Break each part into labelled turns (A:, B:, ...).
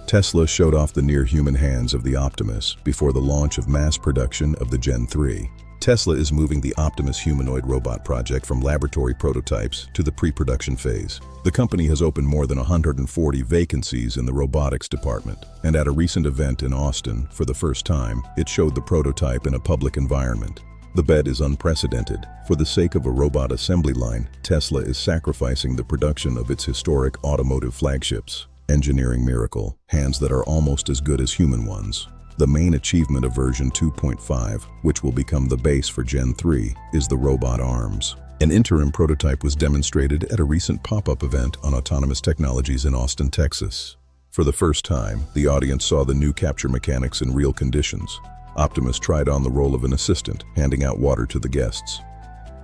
A: Tesla showed off the near-human hands of the Optimus before the launch of mass production of the Gen 3. Tesla is moving the Optimus humanoid robot project from laboratory prototypes to the pre-production phase. The company has opened more than 140 vacancies in the robotics department, and at a recent event in Austin, for the first time, it showed the prototype in a public environment. The bet is unprecedented. For the sake of a robot assembly line, Tesla is sacrificing the production of its historic automotive flagships. Engineering miracle, hands that are almost as good as human ones. The main achievement of version 2.5, which will become the base for Gen 3, is the robot arms. An interim prototype was demonstrated at a recent pop-up event on autonomous technologies in Austin, Texas. For the first time, the audience saw the new capture mechanics in real conditions. Optimus tried on the role of an assistant, handing out water to the guests.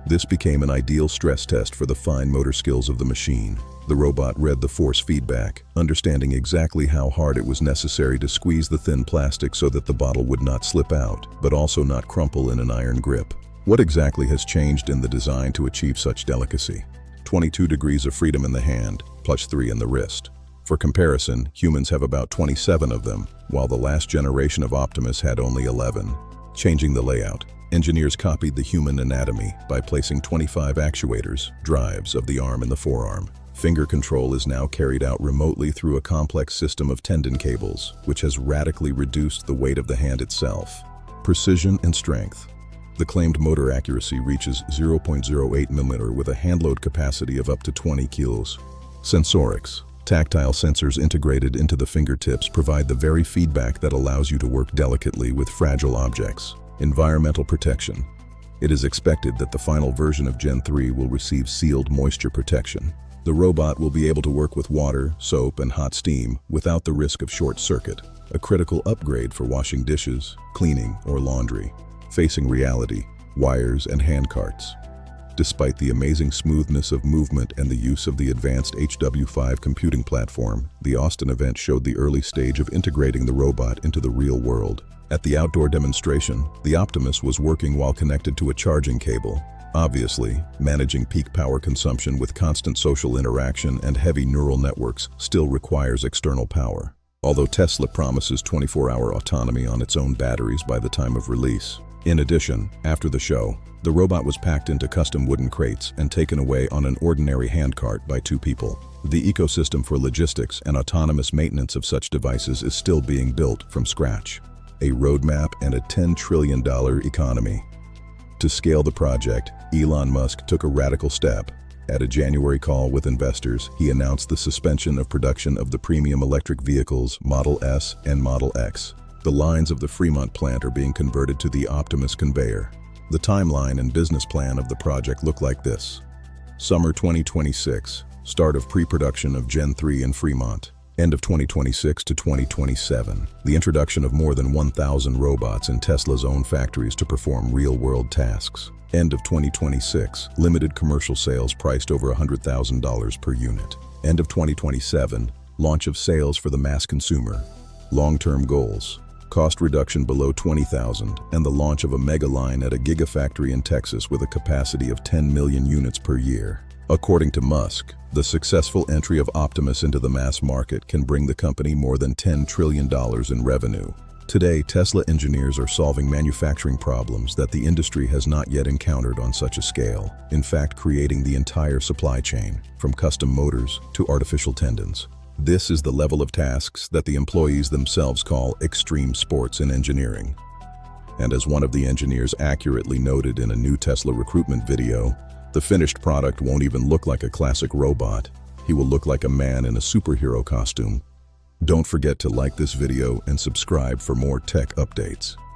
A: This became an ideal stress test for the fine motor skills of the machine. The robot read the force feedback, understanding exactly how hard it was necessary to squeeze the thin plastic so that the bottle would not slip out, but also not crumple in an iron grip. What exactly has changed in the design to achieve such delicacy? 22 degrees of freedom in the hand, plus 3 in the wrist. For comparison, humans have about 27 of them, while the last generation of Optimus had only 11. Changing the layout. Engineers copied the human anatomy by placing 25 actuators, drives, of the arm in the forearm. Finger control is now carried out remotely through a complex system of tendon cables, which has radically reduced the weight of the hand itself. Precision and strength. The claimed motor accuracy reaches 0.08 mm with a handload capacity of up to 20 kilos. Sensorics. Tactile sensors integrated into the fingertips provide the very feedback that allows you to work delicately with fragile objects. Environmental protection. It is expected that the final version of Gen 3 will receive sealed moisture protection. The robot will be able to work with water, soap, and hot steam without the risk of short circuit, a critical upgrade for washing dishes, cleaning, or laundry. Facing reality, wires and handcarts. Despite the amazing smoothness of movement and the use of the advanced HW5 computing platform, the Austin event showed the early stage of integrating the robot into the real world. At the outdoor demonstration, the Optimus was working while connected to a charging cable. Obviously, managing peak power consumption with constant social interaction and heavy neural networks still requires external power. Although Tesla promises 24-hour autonomy on its own batteries by the time of release. In addition, after the show, the robot was packed into custom wooden crates and taken away on an ordinary handcart by 2 people. The ecosystem for logistics and autonomous maintenance of such devices is still being built from scratch. A roadmap and a $10 trillion economy. To scale the project, Elon Musk took a radical step. At a January call with investors, he announced the suspension of production of the premium electric vehicles Model S and Model X. The lines of the Fremont plant are being converted to the Optimus conveyor. The timeline and business plan of the project look like this. Summer 2026, start of pre-production of Gen 3 in Fremont. End of 2026 to 2027, the introduction of more than 1,000 robots in Tesla's own factories to perform real-world tasks. End of 2026, limited commercial sales priced over $100,000 per unit. End of 2027, launch of sales for the mass consumer. Long-term goals. Cost reduction below $20,000 and the launch of a mega line at a gigafactory in Texas with a capacity of 10 million units per year. According to Musk, the successful entry of Optimus into the mass market can bring the company more than $10 trillion in revenue. Today, Tesla engineers are solving manufacturing problems that the industry has not yet encountered on such a scale, in fact creating the entire supply chain, from custom motors to artificial tendons. This is the level of tasks that the employees themselves call extreme sports in engineering. And as one of the engineers accurately noted in a new Tesla recruitment video, the finished product won't even look like a classic robot. He will look like a man in a superhero costume. Don't forget to like this video and subscribe for more tech updates.